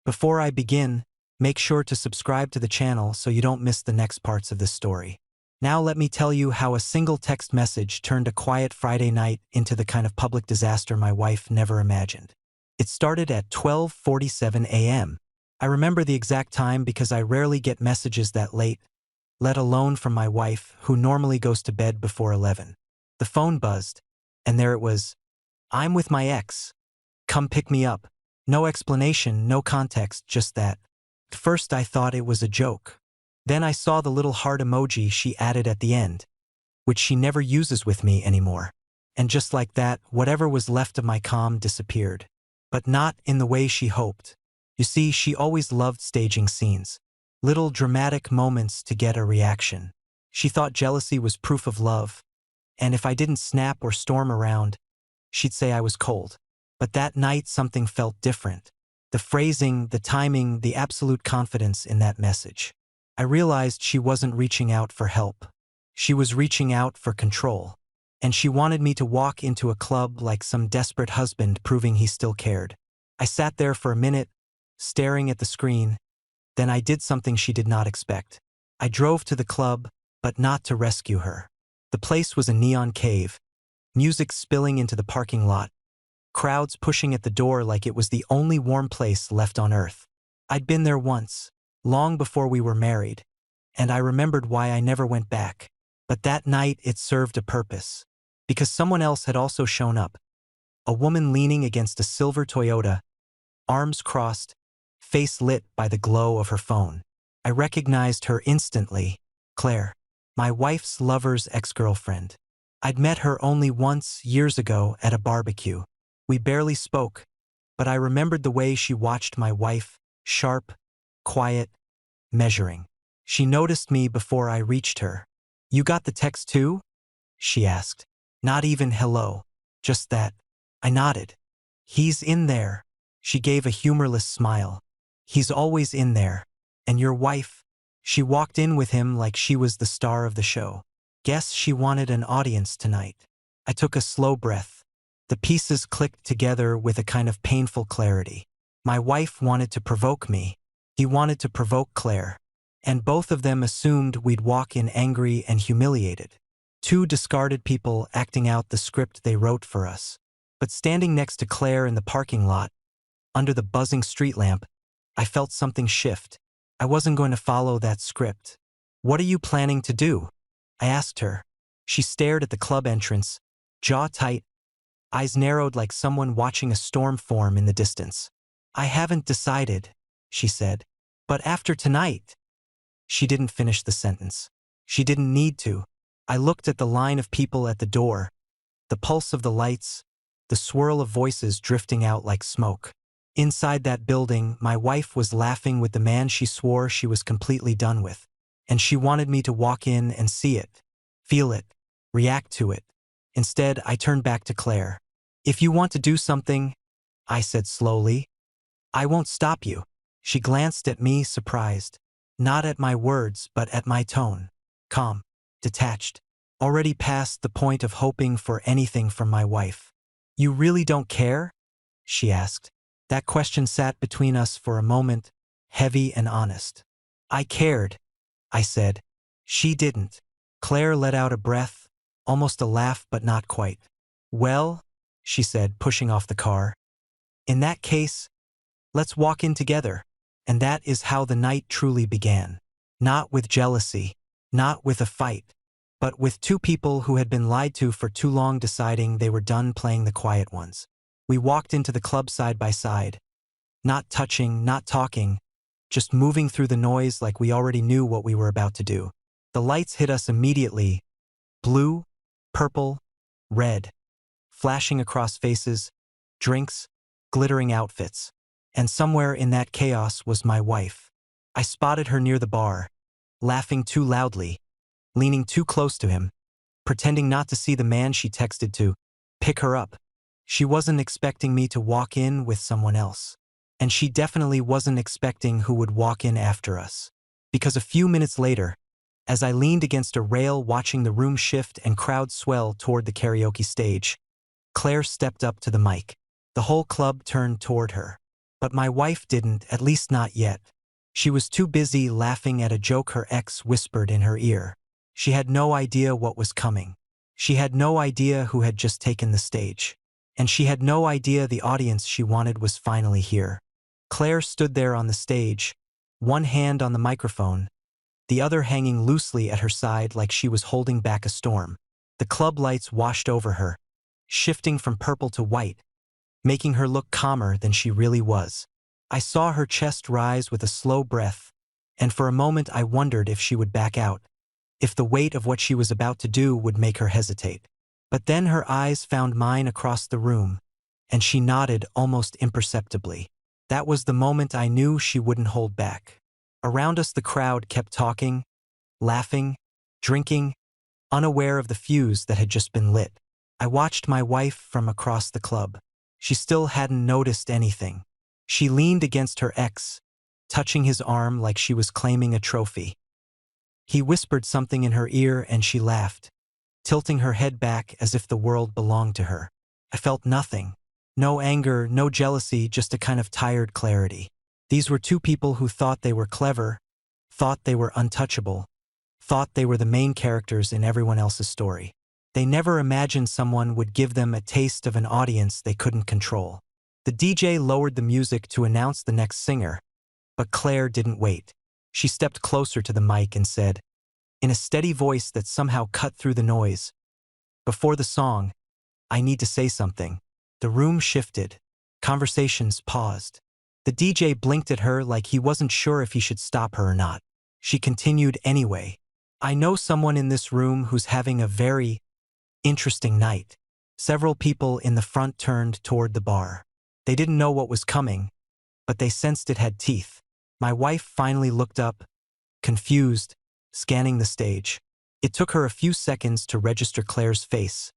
Before I begin, make sure to subscribe to the channel so you don't miss the next parts of this story. Now let me tell you how a single text message turned a quiet Friday night into the kind of public disaster my wife never imagined. It started at 12:47 a.m. I remember the exact time because I rarely get messages that late, let alone from my wife, who normally goes to bed before 11. The phone buzzed, and there it was. "I'm with my ex. Come pick me up." No explanation, no context, just that. At first I thought it was a joke. Then I saw the little heart emoji she added at the end, which she never uses with me anymore. And just like that, whatever was left of my calm disappeared. But not in the way she hoped. You see, she always loved staging scenes. Little dramatic moments to get a reaction. She thought jealousy was proof of love. And if I didn't snap or storm around, she'd say I was cold. But that night something felt different. The phrasing, the timing, the absolute confidence in that message. I realized she wasn't reaching out for help. She was reaching out for control. And she wanted me to walk into a club like some desperate husband proving he still cared. I sat there for a minute, staring at the screen. Then I did something she did not expect. I drove to the club, but not to rescue her. The place was a neon cave, music spilling into the parking lot, crowds pushing at the door like it was the only warm place left on earth. I'd been there once, long before we were married, and I remembered why I never went back. But that night it served a purpose. Because someone else had also shown up. A woman leaning against a silver Toyota, arms crossed, face lit by the glow of her phone. I recognized her instantly. Claire, my wife's lover's ex-girlfriend. I'd met her only once, years ago, at a barbecue. We barely spoke, but I remembered the way she watched my wife, sharp, quiet, measuring. She noticed me before I reached her. "You got the text too?" she asked. Not even hello, just that. I nodded. "He's in there." She gave a humorless smile. "He's always in there. And your wife?" She walked in with him like she was the star of the show. Guess she wanted an audience tonight. I took a slow breath. The pieces clicked together with a kind of painful clarity. My wife wanted to provoke me. He wanted to provoke Claire. And both of them assumed we'd walk in angry and humiliated. Two discarded people acting out the script they wrote for us. But standing next to Claire in the parking lot, under the buzzing street lamp, I felt something shift. I wasn't going to follow that script. "What are you planning to do?" I asked her. She stared at the club entrance, jaw tight, eyes narrowed like someone watching a storm form in the distance. "I haven't decided," she said. "But after tonight." She didn't finish the sentence. She didn't need to. I looked at the line of people at the door, the pulse of the lights, the swirl of voices drifting out like smoke. Inside that building, my wife was laughing with the man she swore she was completely done with. And she wanted me to walk in and see it, feel it, react to it. Instead, I turned back to Claire. "If you want to do something," I said slowly, "I won't stop you." She glanced at me, surprised. Not at my words, but at my tone. Calm. Detached, already past the point of hoping for anything from my wife. "You really don't care?" she asked. That question sat between us for a moment, heavy and honest. "I cared," I said. She didn't. Claire let out a breath, almost a laugh but not quite. "Well," she said, pushing off the car, "in that case, let's walk in together." And that is how the night truly began. Not with jealousy. Not with a fight, but with two people who had been lied to for too long deciding they were done playing the quiet ones. We walked into the club side by side. Not touching, not talking, just moving through the noise like we already knew what we were about to do. The lights hit us immediately. Blue, purple, red, flashing across faces, drinks, glittering outfits. And somewhere in that chaos was my wife. I spotted her near the bar, laughing too loudly, leaning too close to him, pretending not to see the man she texted to pick her up. She wasn't expecting me to walk in with someone else. And she definitely wasn't expecting who would walk in after us. Because a few minutes later, as I leaned against a rail watching the room shift and crowd swell toward the karaoke stage, Claire stepped up to the mic. The whole club turned toward her. But my wife didn't, at least not yet. She was too busy laughing at a joke her ex whispered in her ear. She had no idea what was coming. She had no idea who had just taken the stage. And she had no idea the audience she wanted was finally here. Claire stood there on the stage, one hand on the microphone, the other hanging loosely at her side like she was holding back a storm. The club lights washed over her, shifting from purple to white, making her look calmer than she really was. I saw her chest rise with a slow breath, and for a moment I wondered if she would back out, if the weight of what she was about to do would make her hesitate. But then her eyes found mine across the room, and she nodded almost imperceptibly. That was the moment I knew she wouldn't hold back. Around us the crowd kept talking, laughing, drinking, unaware of the fuse that had just been lit. I watched my wife from across the club. She still hadn't noticed anything. She leaned against her ex, touching his arm like she was claiming a trophy. He whispered something in her ear and she laughed, tilting her head back as if the world belonged to her. I felt nothing. No anger, no jealousy, just a kind of tired clarity. These were two people who thought they were clever, thought they were untouchable, thought they were the main characters in everyone else's story. They never imagined someone would give them a taste of an audience they couldn't control. The DJ lowered the music to announce the next singer, but Claire didn't wait. She stepped closer to the mic and said, in a steady voice that somehow cut through the noise, "Before the song, I need to say something." The room shifted. Conversations paused. The DJ blinked at her like he wasn't sure if he should stop her or not. She continued anyway. "I know someone in this room who's having a very interesting night." Several people in the front turned toward the bar. They didn't know what was coming, but they sensed it had teeth. My wife finally looked up, confused, scanning the stage. It took her a few seconds to register Claire's face,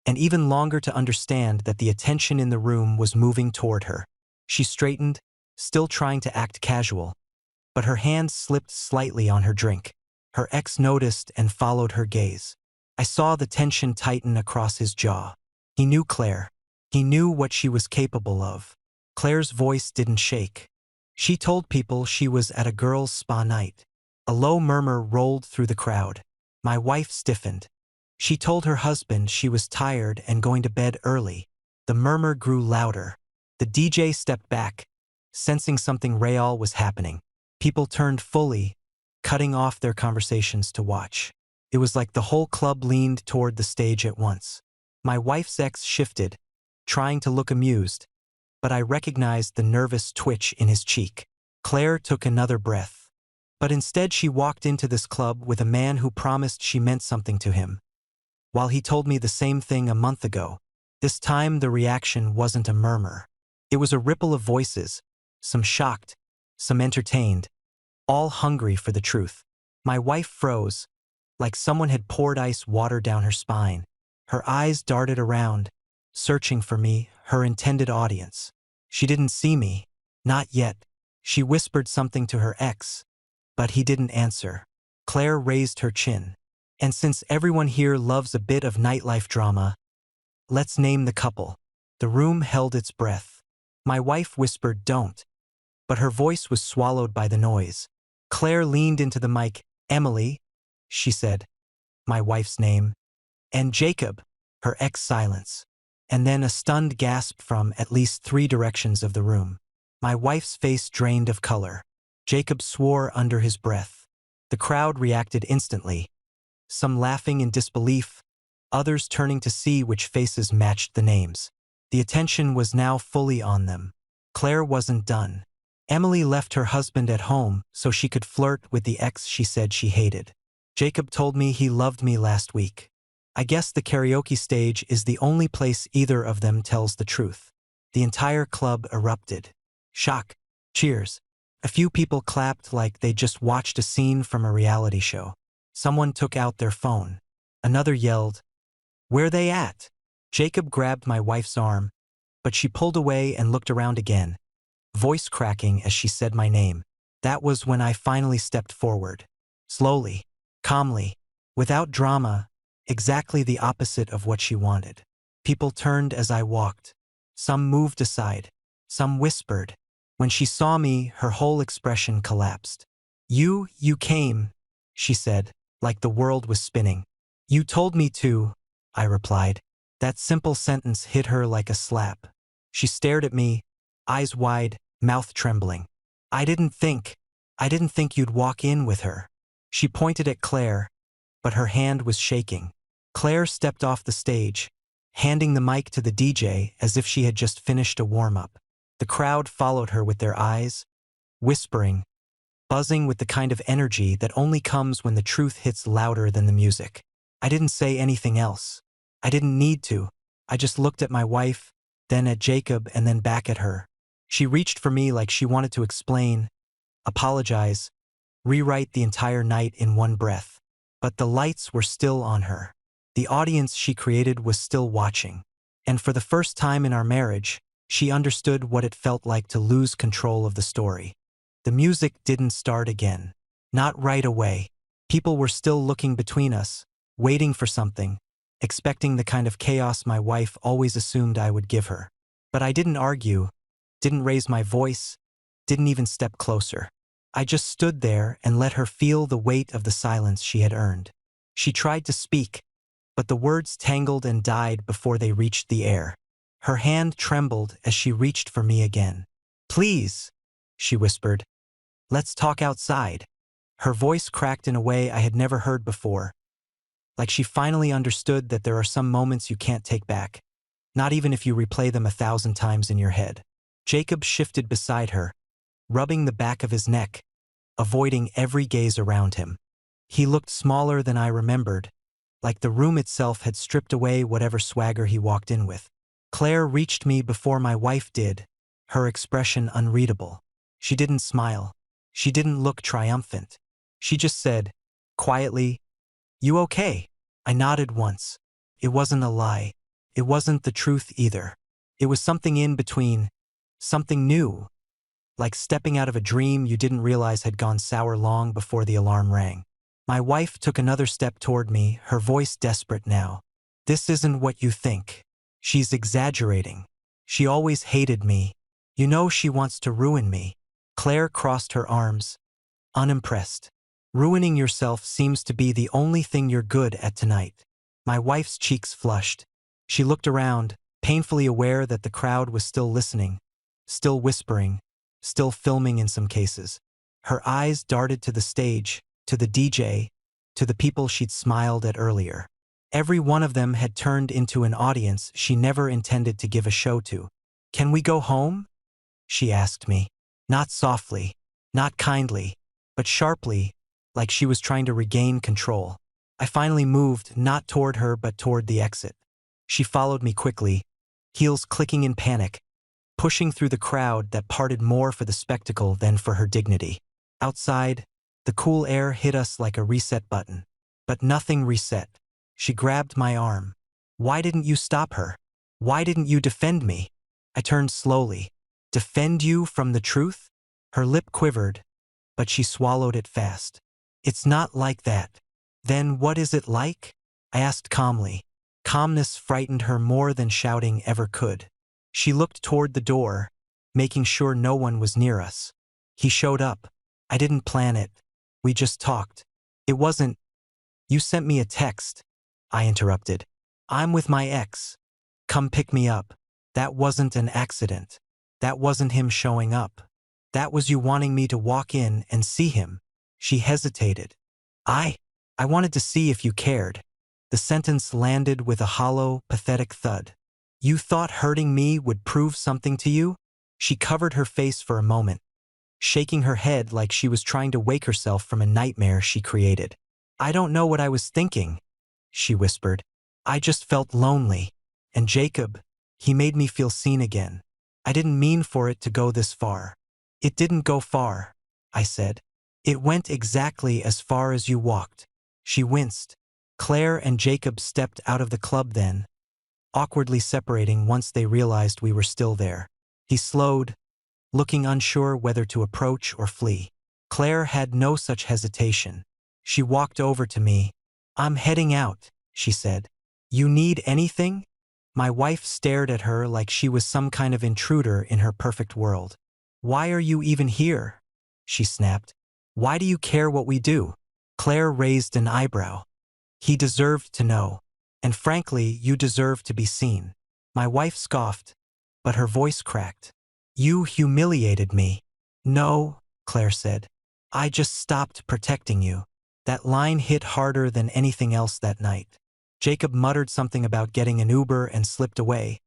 and even longer to understand that the attention in the room was moving toward her. She straightened, still trying to act casual, but her hand slipped slightly on her drink. Her ex noticed and followed her gaze. I saw the tension tighten across his jaw. He knew Claire. He knew what she was capable of. Claire's voice didn't shake. She told people she was at a girls' spa night. A low murmur rolled through the crowd. My wife stiffened. She told her husband she was tired and going to bed early. The murmur grew louder. The DJ stepped back, sensing something real was happening. People turned fully, cutting off their conversations to watch. It was like the whole club leaned toward the stage at once. My wife's ex shifted, trying to look amused, but I recognized the nervous twitch in his cheek. Claire took another breath. But instead she walked into this club with a man who promised she meant something to him. While he told me the same thing a month ago, this time the reaction wasn't a murmur. It was a ripple of voices, some shocked, some entertained, all hungry for the truth. My wife froze, like someone had poured ice water down her spine. Her eyes darted around, searching for me, her intended audience. She didn't see me, not yet. She whispered something to her ex, but he didn't answer. Claire raised her chin. "And since everyone here loves a bit of nightlife drama, let's name the couple." The room held its breath. My wife whispered, "Don't," but her voice was swallowed by the noise. Claire leaned into the mic. "Emily," she said, my wife's name, "and Jacob." Her ex silence, and then a stunned gasp from at least 3 directions of the room. My wife's face drained of color. Jacob swore under his breath. The crowd reacted instantly, some laughing in disbelief, others turning to see which faces matched the names. The attention was now fully on them. Claire wasn't done. Emily left her husband at home so she could flirt with the ex she said she hated. Jacob told me he loved me last week. I guess the karaoke stage is the only place either of them tells the truth. The entire club erupted. Shock. Cheers. A few people clapped like they just watched a scene from a reality show. Someone took out their phone. Another yelled, "Where they at?" Jacob grabbed my wife's arm, but she pulled away and looked around again, voice cracking as she said my name. That was when I finally stepped forward. Slowly, calmly, without drama, exactly the opposite of what she wanted. People turned as I walked. Some moved aside. Some whispered. When she saw me, her whole expression collapsed. You came, she said, like the world was spinning. You told me to, I replied. That simple sentence hit her like a slap. She stared at me, eyes wide, mouth trembling. I didn't think you'd walk in with her. She pointed at Claire, but her hand was shaking. Claire stepped off the stage, handing the mic to the DJ as if she had just finished a warm-up. The crowd followed her with their eyes, whispering, buzzing with the kind of energy that only comes when the truth hits louder than the music. I didn't say anything else. I didn't need to. I just looked at my wife, then at Jacob, and then back at her. She reached for me like she wanted to explain, apologize, rewrite the entire night in one breath. But the lights were still on her. The audience she created was still watching. And for the first time in our marriage, she understood what it felt like to lose control of the story. The music didn't start again. Not right away. People were still looking between us, waiting for something, expecting the kind of chaos my wife always assumed I would give her. But I didn't argue, didn't raise my voice, didn't even step closer. I just stood there and let her feel the weight of the silence she had earned. She tried to speak, but the words tangled and died before they reached the air. Her hand trembled as she reached for me again. Please, she whispered. Let's talk outside. Her voice cracked in a way I had never heard before, like she finally understood that there are some moments you can't take back, not even if you replay them 1,000 times in your head. Jacob shifted beside her, rubbing the back of his neck, avoiding every gaze around him. He looked smaller than I remembered, like the room itself had stripped away whatever swagger he walked in with. Claire reached me before my wife did, her expression unreadable. She didn't smile. She didn't look triumphant. She just said, quietly, "You okay?" I nodded once. It wasn't a lie. It wasn't the truth either. It was something in between, something new, like stepping out of a dream you didn't realize had gone sour long before the alarm rang. My wife took another step toward me, her voice desperate now. This isn't what you think. She's exaggerating. She always hated me. You know she wants to ruin me. Claire crossed her arms, unimpressed. Ruining yourself seems to be the only thing you're good at tonight. My wife's cheeks flushed. She looked around, painfully aware that the crowd was still listening, still whispering, still filming in some cases. Her eyes darted to the stage, to the DJ, to the people she'd smiled at earlier. Every one of them had turned into an audience she never intended to give a show to. "Can we go home?" she asked me. Not softly, not kindly, but sharply, like she was trying to regain control. I finally moved, not toward her but toward the exit. She followed me quickly, heels clicking in panic, pushing through the crowd that parted more for the spectacle than for her dignity. Outside, the cool air hit us like a reset button. But nothing reset. She grabbed my arm. "Why didn't you stop her? Why didn't you defend me?" I turned slowly. "Defend you from the truth?" Her lip quivered, but she swallowed it fast. "It's not like that." "Then what is it like?" I asked calmly. Calmness frightened her more than shouting ever could. She looked toward the door, making sure no one was near us. "He showed up. I didn't plan it. We just talked. It wasn't—" "You sent me a text," I interrupted. "I'm with my ex. Come pick me up." "That wasn't an accident. That wasn't him showing up. That was you wanting me to walk in and see him." She hesitated. I wanted to see if you cared." The sentence landed with a hollow, pathetic thud. "You thought hurting me would prove something to you?" She covered her face for a moment, shaking her head like she was trying to wake herself from a nightmare she created. "I don't know what I was thinking," she whispered. "I just felt lonely. And Jacob, he made me feel seen again. I didn't mean for it to go this far." "It didn't go far," I said. "It went exactly as far as you walked." She winced. Claire and Jacob stepped out of the club then, awkwardly separating once they realized we were still there. He slowed, looking unsure whether to approach or flee. Claire had no such hesitation. She walked over to me. "I'm heading out," she said. "You need anything?" My wife stared at her like she was some kind of intruder in her perfect world. Why are you even here? She snapped. Why do you care what we do? Claire raised an eyebrow. He deserved to know. And frankly, you deserve to be seen. My wife scoffed, but her voice cracked. You humiliated me. No, Claire said. I just stopped protecting you. That line hit harder than anything else that night. Jacob muttered something about getting an Uber and slipped away,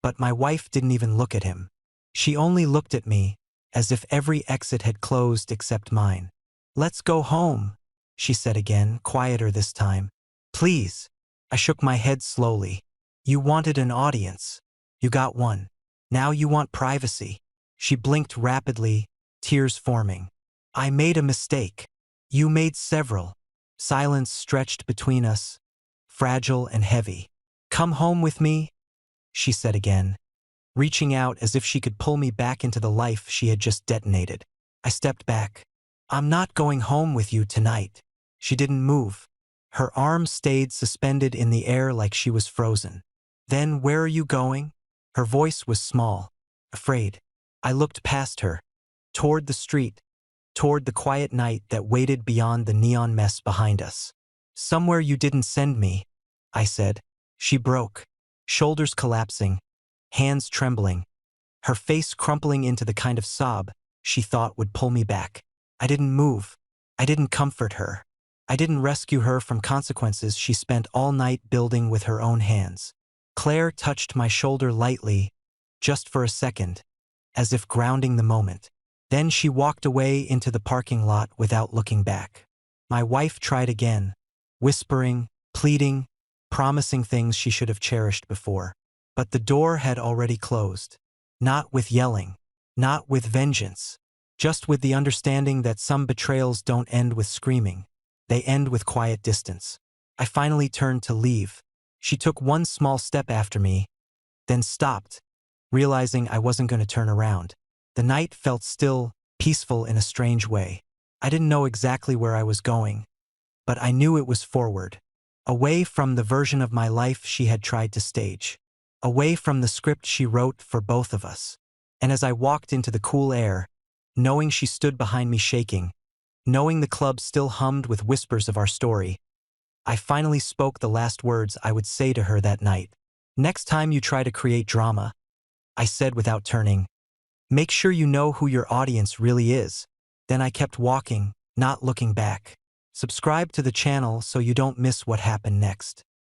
but my wife didn't even look at him. She only looked at me, as if every exit had closed except mine. Let's go home, she said again, quieter this time. Please. I shook my head slowly. You wanted an audience. You got one. Now you want privacy. She blinked rapidly, tears forming. I made a mistake. You made several. Silence stretched between us, fragile and heavy. Come home with me, she said again, reaching out as if she could pull me back into the life she had just detonated. I stepped back. I'm not going home with you tonight. She didn't move. Her arms stayed suspended in the air like she was frozen. Then where are you going? Her voice was small, afraid. I looked past her, toward the street, toward the quiet night that waited beyond the neon mess behind us. Somewhere you didn't send me, I said. She broke, shoulders collapsing, hands trembling, her face crumpling into the kind of sob she thought would pull me back. I didn't move. I didn't comfort her. I didn't rescue her from consequences she spent all night building with her own hands. Claire touched my shoulder lightly, just for a second, as if grounding the moment. Then she walked away into the parking lot without looking back. My wife tried again, whispering, pleading, promising things she should have cherished before. But the door had already closed. Not with yelling, not with vengeance, just with the understanding that some betrayals don't end with screaming. They end with quiet distance. I finally turned to leave. She took one small step after me, then stopped, realizing I wasn't going to turn around. The night felt still, peaceful in a strange way. I didn't know exactly where I was going, but I knew it was forward, away from the version of my life she had tried to stage, away from the script she wrote for both of us. And as I walked into the cool air, knowing she stood behind me shaking, knowing the club still hummed with whispers of our story, I finally spoke the last words I would say to her that night. Next time you try to create drama, I said without turning, make sure you know who your audience really is. Then I kept walking, not looking back. Subscribe to the channel so you don't miss what happened next.